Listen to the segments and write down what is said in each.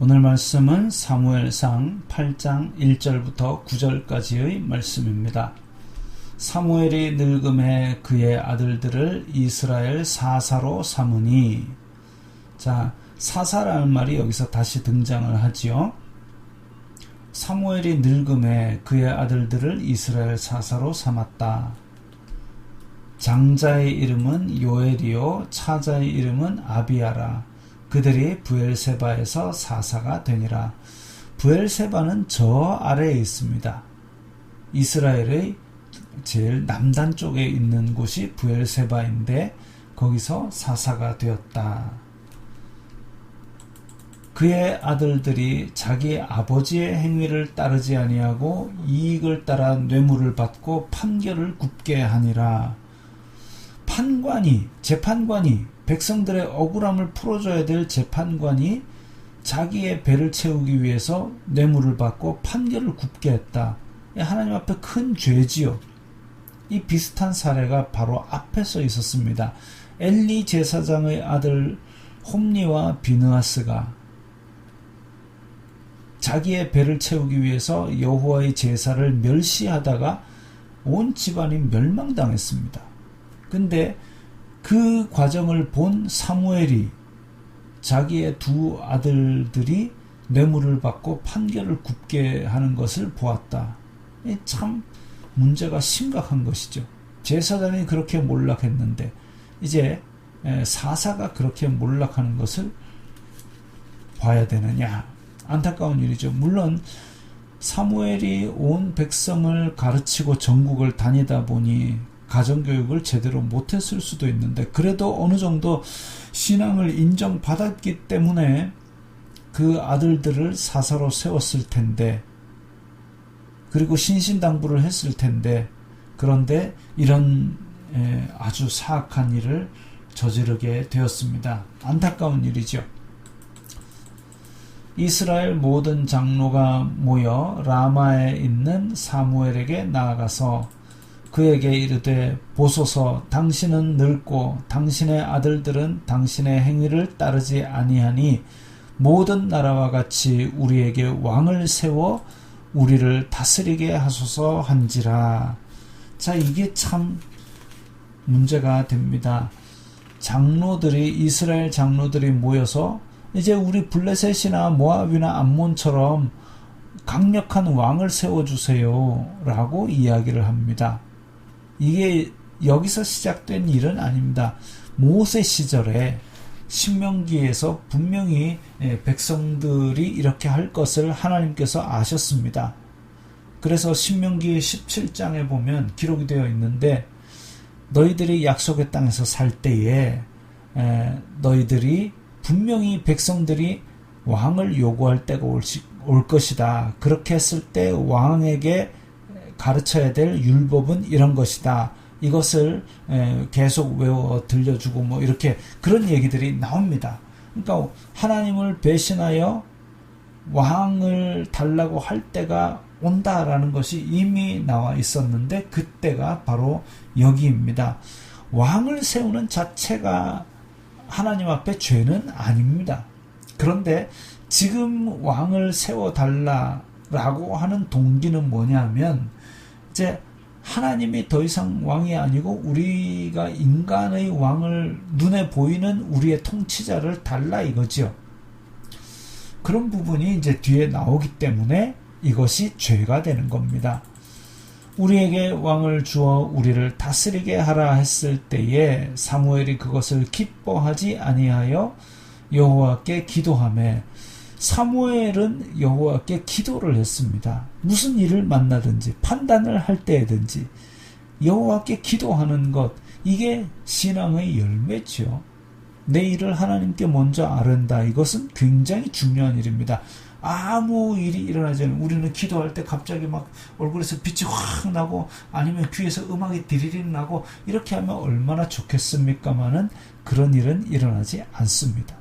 오늘 말씀은 사무엘상 8장 1절부터 9절까지의 말씀입니다. 사무엘이 늙음에 그의 아들들을 이스라엘 사사로 삼으니, 자, 사사라는 말이 여기서 다시 등장을 하지요. 사무엘이 늙음에 그의 아들들을 이스라엘 사사로 삼았다. 장자의 이름은 요엘이요 차자의 이름은 아비야라. 그들이 브엘세바에서 사사가 되니라. 브엘세바는 저 아래에 있습니다. 이스라엘의 제일 남단 쪽에 있는 곳이 브엘세바인데 거기서 사사가 되었다. 그의 아들들이 자기 아버지의 행위를 따르지 아니하고 이익을 따라 뇌물을 받고 판결을 굽게 하니라. 재판관이 백성들의 억울함을 풀어줘야 될 재판관이 자기의 배를 채우기 위해서 뇌물을 받고 판결을 굽게 했다. 하나님 앞에 큰 죄지요. 이 비슷한 사례가 바로 앞에서 있었습니다. 엘리 제사장의 아들 홈니와 비느하스가 자기의 배를 채우기 위해서 여호와의 제사를 멸시하다가 온 집안이 멸망당했습니다. 근데 그 과정을 본 사무엘이 자기의 두 아들들이 뇌물을 받고 판결을 굽게 하는 것을 보았다. 참 문제가 심각한 것이죠. 제사장이 그렇게 몰락했는데 이제 사사가 그렇게 몰락하는 것을 봐야 되느냐. 안타까운 일이죠. 물론 사무엘이 온 백성을 가르치고 전국을 다니다 보니 가정교육을 제대로 못했을 수도 있는데 그래도 어느 정도 신앙을 인정받았기 때문에 그 아들들을 사사로 세웠을 텐데, 그리고 신신당부를 했을 텐데, 그런데 이런 아주 사악한 일을 저지르게 되었습니다. 안타까운 일이죠. 이스라엘 모든 장로가 모여 라마에 있는 사무엘에게 나아가서 그에게 이르되, 보소서, 당신은 늙고 당신의 아들들은 당신의 행위를 따르지 아니하니 모든 나라와 같이 우리에게 왕을 세워 우리를 다스리게 하소서 한지라. 자, 이게 참 문제가 됩니다. 이스라엘 장로들이 모여서 이제 우리 블레셋이나 모압이나 암몬처럼 강력한 왕을 세워주세요 라고 이야기를 합니다. 이게 여기서 시작된 일은 아닙니다. 모세 시절에 신명기에서 분명히 백성들이 이렇게 할 것을 하나님께서 아셨습니다. 그래서 신명기 17장에 보면 기록이 되어 있는데, 너희들이 약속의 땅에서 살 때에 너희들이 분명히 백성들이 왕을 요구할 때가 올 것이다. 그렇게 했을 때 왕에게 가르쳐야 될 율법은 이런 것이다. 이것을 계속 외워 들려주고 이렇게 그런 얘기들이 나옵니다. 그러니까 하나님을 배신하여 왕을 달라고 할 때가 온다라는 것이 이미 나와 있었는데 그때가 바로 여기입니다. 왕을 세우는 자체가 하나님 앞에 죄는 아닙니다. 그런데 지금 왕을 세워달라라고 하는 동기는 뭐냐면, 이제 하나님이 더 이상 왕이 아니고 우리가 인간의 왕을, 눈에 보이는 우리의 통치자를 달라 이거죠. 그런 부분이 이제 뒤에 나오기 때문에 이것이 죄가 되는 겁니다. 우리에게 왕을 주어 우리를 다스리게 하라 했을 때에 사무엘이 그것을 기뻐하지 아니하여 여호와께 기도하며, 사무엘은 여호와께 기도를 했습니다. 무슨 일을 만나든지 판단을 할 때든지 여호와께 기도하는 것, 이게 신앙의 열매죠. 내 일을 하나님께 먼저 아른다. 이것은 굉장히 중요한 일입니다. 아무 일이 일어나지 않으면 우리는 기도할 때 갑자기 막 얼굴에서 빛이 확 나고 아니면 귀에서 음악이 디리링 나고 이렇게 하면 얼마나 좋겠습니까마는 그런 일은 일어나지 않습니다.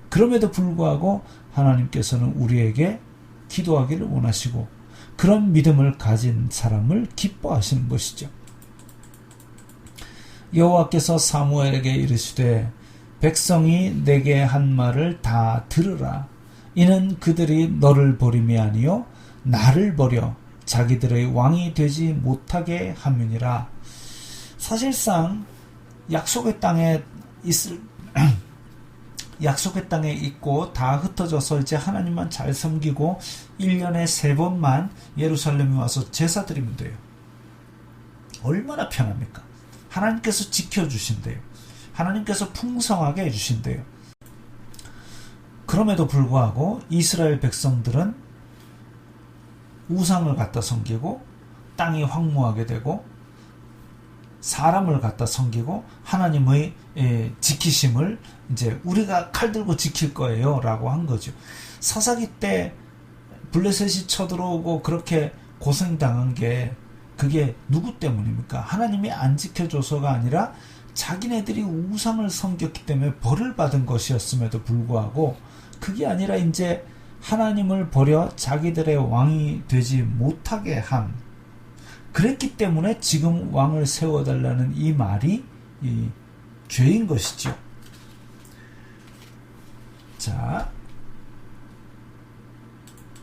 그럼에도 불구하고 하나님께서는 우리에게 기도하기를 원하시고 그런 믿음을 가진 사람을 기뻐하시는 것이죠. 여호와께서 사무엘에게 이르시되 백성이 내게 한 말을 다 들으라. 이는 그들이 너를 버림이 아니요 나를 버려 자기들의 왕이 되지 못하게 함이니라. 사실상 약속의 땅에 있고 다 흩어져서 이제 하나님만 잘 섬기고 1년에 3번만 예루살렘에 와서 제사 드리면 돼요. 얼마나 편합니까? 하나님께서 지켜주신대요. 하나님께서 풍성하게 해주신대요. 그럼에도 불구하고 이스라엘 백성들은 우상을 갖다 섬기고 땅이 황무하게 되고 사람을 갖다 섬기고 하나님의 지키심을 이제 우리가 칼 들고 지킬 거예요 라고 한 거죠. 사사기 때 블레셋이 쳐들어오고 그렇게 고생당한 게 그게 누구 때문입니까? 하나님이 안 지켜줘서가 아니라 자기네들이 우상을 섬겼기 때문에 벌을 받은 것이었음에도 불구하고 그게 아니라 이제 하나님을 버려 자기들의 왕이 되지 못하게 함. 그랬기 때문에 지금 왕을 세워달라는 이 말이 죄인 것이죠. 자,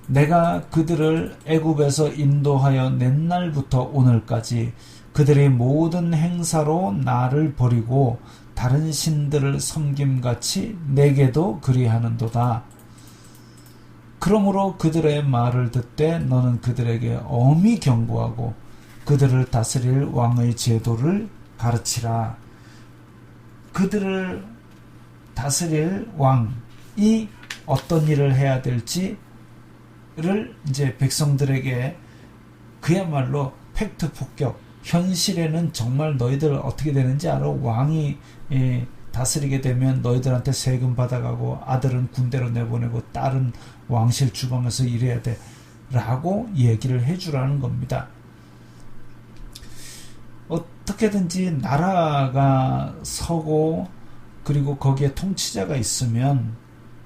내가 그들을 애굽에서 인도하여 낸 날부터 오늘까지 그들의 모든 행사로 나를 버리고 다른 신들을 섬김같이 내게도 그리하는도다. 그러므로 그들의 말을 듣되 너는 그들에게 엄히 경고하고 그들을 다스릴 왕의 제도를 가르치라. 그들을 다스릴 왕이 어떤 일을 해야 될지를 이제 백성들에게 그야말로 팩트 폭격, 현실에는 정말 너희들 어떻게 되는지 알아? 왕이 다스리게 되면 너희들한테 세금 받아가고 아들은 군대로 내보내고 딸은 왕실 주방에서 일해야 돼 라고 얘기를 해주라는 겁니다. 어떻게든지 나라가 서고 그리고 거기에 통치자가 있으면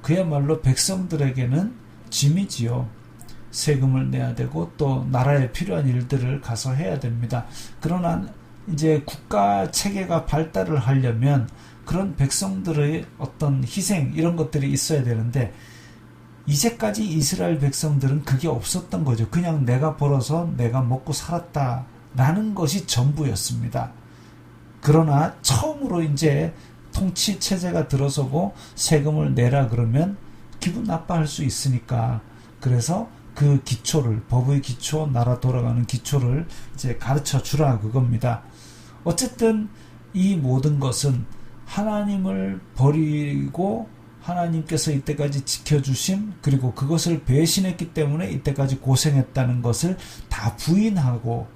그야말로 백성들에게는 짐이지요. 세금을 내야 되고 또 나라에 필요한 일들을 가서 해야 됩니다. 그러나 이제 국가 체계가 발달을 하려면 그런 백성들의 어떤 희생 이런 것들이 있어야 되는데 이제까지 이스라엘 백성들은 그게 없었던 거죠. 그냥 내가 벌어서 내가 먹고 살았다라는 것이 전부였습니다. 그러나 처음으로 이제 통치 체제가 들어서고 세금을 내라 그러면 기분 나빠할 수 있으니까 그래서 그 기초를 법의 기초, 나라 돌아가는 기초를 이제 가르쳐 주라 그겁니다. 어쨌든 이 모든 것은 하나님을 버리고 하나님께서 이때까지 지켜주심 그리고 그것을 배신했기 때문에 이때까지 고생했다는 것을 다 부인하고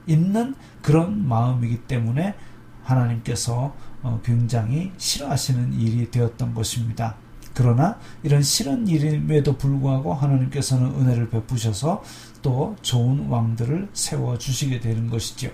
있는 그런 마음이기 때문에 하나님께서 굉장히 싫어하시는 일이 되었던 것입니다. 그러나 이런 싫은 일임에도 불구하고 하나님께서는 은혜를 베푸셔서 또 좋은 왕들을 세워주시게 되는 것이죠.